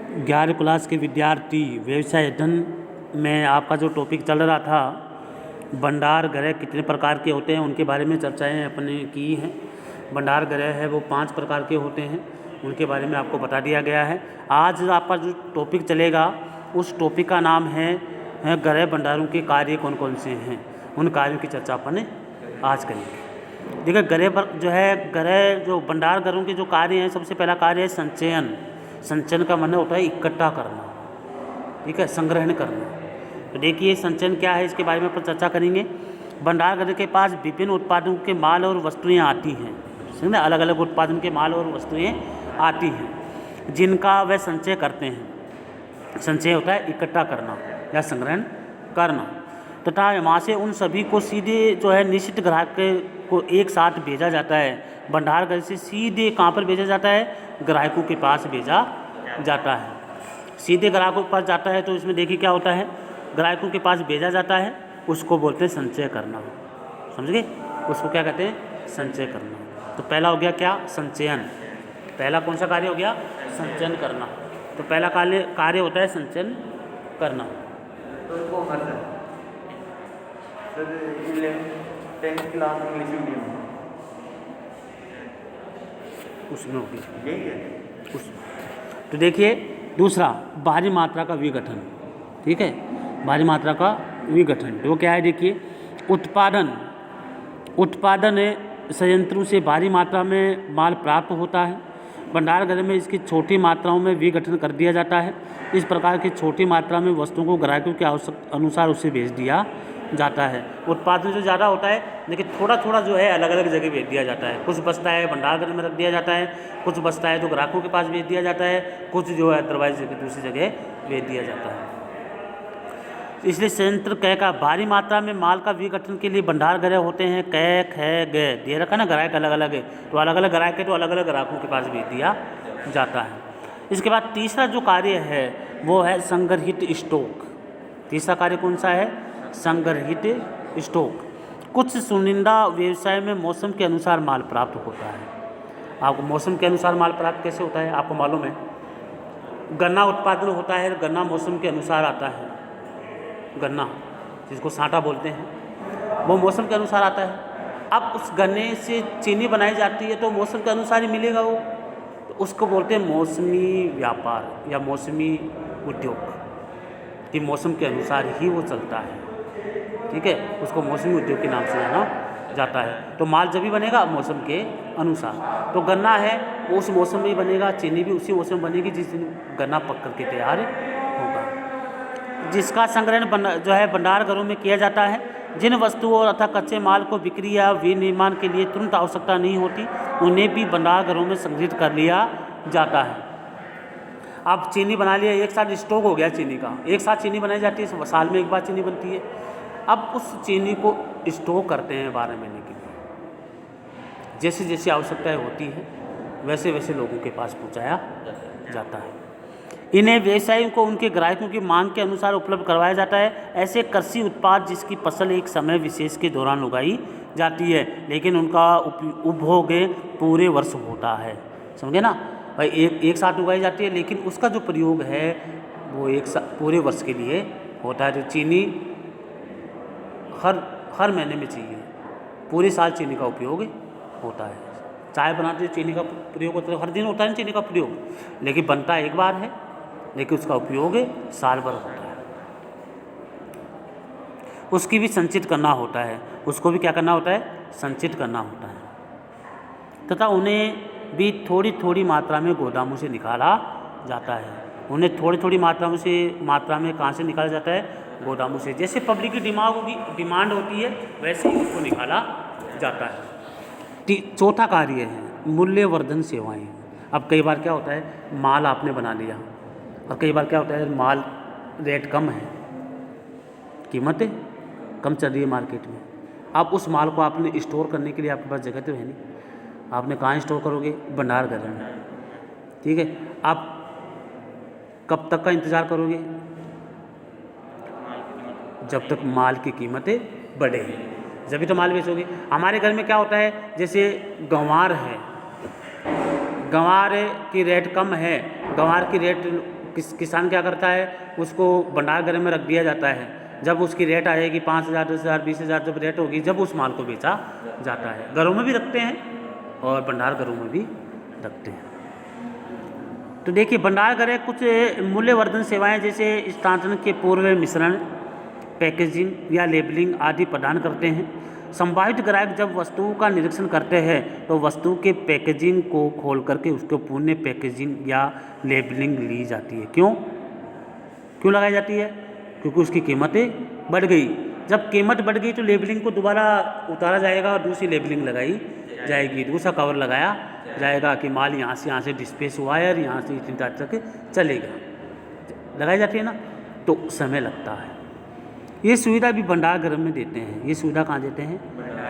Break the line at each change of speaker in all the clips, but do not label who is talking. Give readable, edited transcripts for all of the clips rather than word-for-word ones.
11 class के विद्यार्थी व्यवसाय अध्ययन में आपका जो टॉपिक चल रहा था भंडार गृह कितने प्रकार के होते हैं उनके बारे में चर्चाएं अपने की हैं। भंडार गृह है वो 5 प्रकार के होते हैं, उनके बारे में आपको बता दिया गया है। आज आपका जो टॉपिक चलेगा उस टॉपिक का नाम है गृह भंडारों के कार्य कौन कौन से हैं, उन कार्यों की चर्चा अपन आज करेंगे। देखिए गृह जो भंडार घरों के जो कार्य हैं, सबसे पहला कार्य है संचयन। संचयन का मतलब होता है इकट्ठा करना, ठीक है, संग्रहण करना। तो देखिए संचयन क्या है, इसके बारे में अपन चर्चा करेंगे। भंडार गृह के पास विभिन्न उत्पादों के माल और वस्तुएं आती हैं, समझे ना, अलग अलग उत्पादन के माल और वस्तुएं आती हैं जिनका वह संचय करते हैं। संचय होता है इकट्ठा करना या संग्रहण करना, तथा वहाँ से उन सभी को सीधे जो है निश्चित ग्राहक को एक साथ भेजा जाता है। भंडार गृह से सीधे कहाँ पर भेजा जाता है, ग्राहकों के पास भेजा जाता है। सीधे ग्राहकों के पास जाता है तो इसमें देखिए क्या होता है, ग्राहकों के पास भेजा जाता है, उसको बोलते हैं संचय करना। समझ गए, उसको क्या कहते हैं, संचय करना। तो पहला हो गया क्या, संचयन। पहला कौन सा कार्य हो गया, संचयन करना। तो पहला कार्य होता है संचयन करना।
तो sir 10th class English medium
उसमें होगी
यही है
उस। तो देखिए दूसरा भारी मात्रा का विघटन, ठीक है, भारी मात्रा का विघटन। तो क्या है, देखिए उत्पादन संयंत्रों से भारी मात्रा में माल प्राप्त होता है। भंडार गृह में इसकी छोटी मात्राओं में विघटन कर दिया जाता है। इस प्रकार की छोटी मात्रा में वस्तुओं को ग्राहकों के आवश्यकता अनुसार उसे भेज दिया जाता है। उत्पादन जो ज़्यादा होता है लेकिन थोड़ा थोड़ा जो है अलग अलग जगह भेज दिया जाता है। कुछ बचता है भंडार गृह में रख दिया जाता है, कुछ बचता है तो ग्राहकों के पास भेज दिया जाता है, कुछ जो है अदरवाइज दूसरी जगह भेज दिया जाता है। इसलिए संयंत्र क का भारी मात्रा में माल का विघटन के लिए भंडार गृह होते हैं। क ख ग दे रखा ना, ग्राहक अलग अलग है तो अलग अलग ग्राहक है तो अलग अलग ग्राहकों के पास भेज दिया जाता है। इसके बाद तीसरा जो कार्य है वो है संग्रहित स्टॉक। तीसरा कार्य कौन सा है, संग्रहित स्टॉक। कुछ चुनिंदा व्यवसाय में मौसम के अनुसार माल प्राप्त होता है। आपको मौसम के अनुसार माल प्राप्त कैसे होता है, आपको मालूम है, गन्ना उत्पादन होता है, गन्ना मौसम के अनुसार आता है। गन्ना जिसको साटा बोलते हैं वो मौसम के अनुसार आता है। अब उस गन्ने से चीनी बनाई जाती है तो मौसम के अनुसार ही मिलेगा वो, तो उसको बोलते हैं मौसमी व्यापार या मौसमी उद्योग, कि मौसम के अनुसार ही वो चलता है, ठीक है, उसको मौसमी उद्योग के नाम से जाना जाता है। तो माल जब भी बनेगा मौसम के अनुसार। तो गन्ना है वो उस मौसम में ही बनेगा, चीनी भी उसी मौसम में बनेगी जिस दिन गन्ना पक करके तैयार होगा। जिसका संग्रहण जो है भंडार घरों में किया जाता है। जिन वस्तुओं तथा कच्चे माल को बिक्री या विनिर्माण के लिए तुरंत आवश्यकता नहीं होती उन्हें भी भंडार घरों में संग्रहित कर लिया जाता है। अब चीनी बना लिया, एक साथ स्टॉक हो गया चीनी का, एक साथ चीनी बनाई जाती है, साल में एक बार चीनी बनती है। अब उस चीनी को स्टॉक करते हैं 12 महीने के लिए। जैसे जैसे आवश्यकताएं होती है वैसे वैसे लोगों के पास पहुंचाया जाता है। इन्हें व्यवसायियों को उनके ग्राहकों की मांग के अनुसार उपलब्ध करवाया जाता है। ऐसे कृषि उत्पाद जिसकी फसल एक समय विशेष के दौरान उगाई जाती है लेकिन उनका उपभोग पूरे वर्ष होता है। समझे ना भाई, एक साथ उगाई जाती है लेकिन उसका जो प्रयोग है वो पूरे वर्ष के लिए होता है। तो चीनी हर महीने में चाहिए, पूरे साल चीनी का उपयोग होता है। चाय बनाते हैं चीनी का प्रयोग होता है, हर दिन होता है चीनी का प्रयोग, लेकिन बनता एक बार है लेकिन उसका उपयोग साल भर होता है। उसकी भी संचित करना होता है, उसको भी क्या करना होता है, संचित करना होता है। तथा उन्हें भी थोड़ी थोड़ी मात्रा में गोदामों से निकाला जाता है। उन्हें थोड़ी थोड़ी मात्रा में कहाँ से निकाला जाता है, गोदामों से। जैसे पब्लिक की डिमांड होती है वैसे ही उसको निकाला जाता है। चौथा कार्य है मूल्यवर्धन सेवाएं। अब कई बार क्या होता है, माल आपने बना लिया और कई बार क्या होता है, माल रेट कम है, कीमत कम चल रही है मार्केट में। अब उस माल को आपने स्टोर करने के लिए आपके पास जगह तो है नहीं, आपने कहाँ स्टोर करोगे, भंडार घर में, ठीक है। आप कब तक का इंतज़ार करोगे, जब तक माल की कीमतें बढ़े, जब भी तो माल बेचोगे। हमारे घर में क्या होता है, जैसे गंवार है, गंवार की रेट कम है, गंवार की रेट किसान क्या करता है, उसको भंडार गृह में रख दिया जाता है। जब उसकी रेट आ जाएगी 5,000, 10,000, 20,000 जब रेट होगी, जब उस माल को बेचा जाता है। घरों में भी रखते हैं और भंडार घरों में भी रखते हैं। तो देखिए, भंडार गृह कुछ मूल्यवर्धन सेवाएं जैसे स्थानांतरण के पूर्व मिश्रण, पैकेजिंग या लेबलिंग आदि प्रदान करते हैं। संभावित ग्राहक जब वस्तुओं का निरीक्षण करते हैं तो वस्तु के पैकेजिंग को खोल करके उसको पुनः पैकेजिंग या लेबलिंग ली जाती है। क्यों लगाई जाती है? क्योंकि उसकी कीमतें बढ़ गई। जब कीमत बढ़ गई तो लेबलिंग को दोबारा उतारा जाएगा और दूसरी लेबलिंग लगाई जाएगी, दूसरा कवर लगाया जाएगा कि माल यहाँ से डिस्पेच हुआ है और यहाँ से इतनी तारीख तक चलेगा। लगाई जाती है ना, तो समय लगता है। ये सुविधा भी भंडार गृह में देते हैं। ये सुविधा कहाँ देते हैं?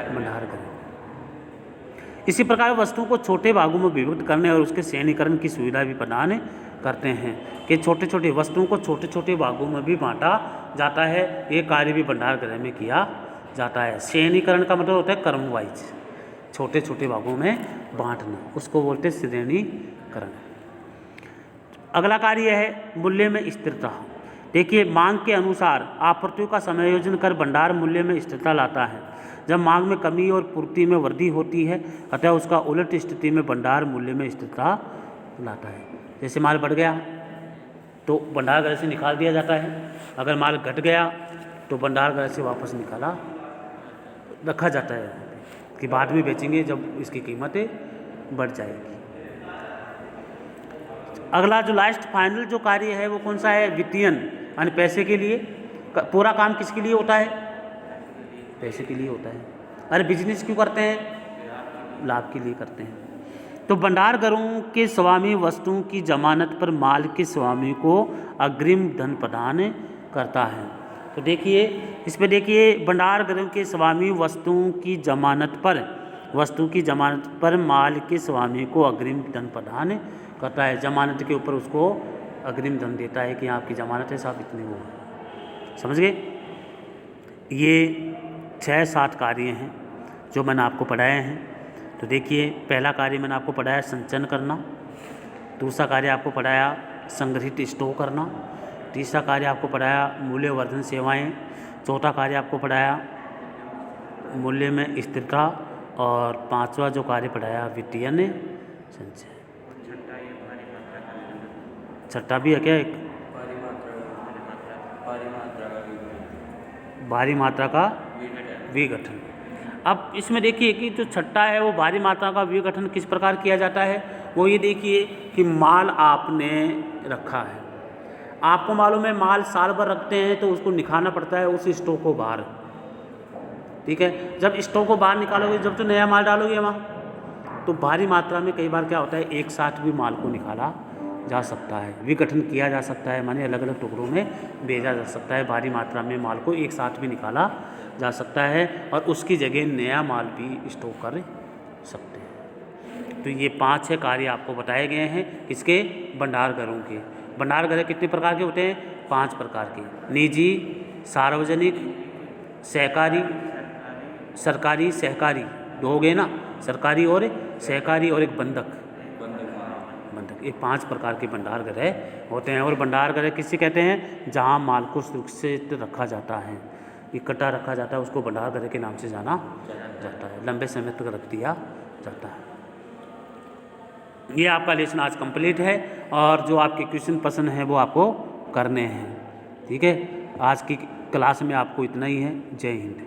भंडार गृह। इसी प्रकार वस्तुओं को छोटे भागों में विभक्त करने और उसके सैनिकरण की सुविधा भी प्रदान करते हैं कि छोटे छोटे वस्तुओं को छोटे छोटे भागों में भी बांटा जाता है। ये कार्य भी भंडार गृह में किया जाता है। सैनिकरण का मतलब होता है क्रम वाइज, छोटे छोटे भागों में बांटना, उसको बोलते हैं श्रेणीकरण। अगला कार्य है मूल्य में स्थिरता। देखिए, मांग के अनुसार आपूर्तियों का समायोजन कर भंडार मूल्य में स्थिरता लाता है। जब मांग में कमी और पूर्ति में वृद्धि होती है, अतः उसका उलट स्थिति में भंडार मूल्य में स्थिरता लाता है। जैसे माल बढ़ गया तो भंडार गृह से निकाल दिया जाता है, अगर माल घट गया तो भंडार गृह से वापस निकाला रखा जाता है कि बाद में बेचेंगे जब इसकी कीमतें बढ़ जाएगी। अगला जो लास्ट फाइनल जो कार्य है वो कौन सा है? वित्तीयन, यानी पैसे के लिए। पूरा काम किसके लिए होता है? पैसे के लिए होता है। अरे बिजनेस क्यों करते हैं? लाभ के लिए करते हैं। तो भंडार गृहों के स्वामी वस्तुओं की जमानत पर माल के स्वामी को अग्रिम धन प्रदान करता है। तो देखिए, इस पे देखिए, भंडार गृह के स्वामी वस्तुओं की जमानत पर माल के स्वामी को अग्रिम धन प्रदान करता है। जमानत के ऊपर उसको अग्रिम धन देता है कि आपकी जमानत है साहब, इतने वो। समझ गए? ये 6-7 कार्य हैं जो मैंने आपको पढ़ाए हैं। तो देखिए, पहला कार्य मैंने आपको पढ़ाया संचयन करना, दूसरा कार्य आपको पढ़ाया संग्रहित स्टोर करना, तीसरा कार्य आपको पढ़ाया मूल्यवर्धन सेवाएं, चौथा कार्य आपको पढ़ाया मूल्य में स्थिरता, और पांचवा जो कार्य पढ़ाया वित्तीयन संचय। छठा भी है क्या? एक भारी मात्रा का विघटन। अब इसमें देखिए कि जो छठा है वो भारी मात्रा का विघटन किस प्रकार किया जाता है। वो ये देखिए कि माल आपने रखा है, आपको मालूम है माल साल भर रखते हैं तो उसको निकालना पड़ता है उस स्टॉक को बाहर। ठीक है, जब स्टॉक को बाहर निकालोगे, जब तो नया माल डालोगे वहाँ, तो भारी मात्रा में कई बार क्या होता है, एक साथ भी माल को निकाला जा सकता है, विघटन किया जा सकता है, माने अलग अलग टुकड़ों में भेजा जा सकता है। भारी मात्रा में माल को एक साथ भी निकाला जा सकता है और उसकी जगह नया माल भी स्टोर कर सकते हैं। तो ये 5-6 कार्य आपको बताए गए हैं किसके? भंडार घरों के। भंडार घर कितने प्रकार के होते हैं? 5 प्रकार के। निजी, सार्वजनिक, सहकारी, सरकारी, सहकारी, 2 हो गए ना, सरकारी और सहकारी, और एक बंधक। ये 5 प्रकार के भंडार गृह होते हैं। और भंडार गृह किससे कहते हैं? जहां माल को सुरक्षित रखा जाता है, इकट्ठा रखा जाता है, उसको भंडार गृह के नाम से जाना जाता है, लंबे समय तक रख दिया जाता है। ये आपका लेसन आज कंप्लीट है और जो आपके क्वेश्चन पसंद हैं वो आपको करने हैं। ठीक है, आज की क्लास में आपको इतना ही है। जय हिंद।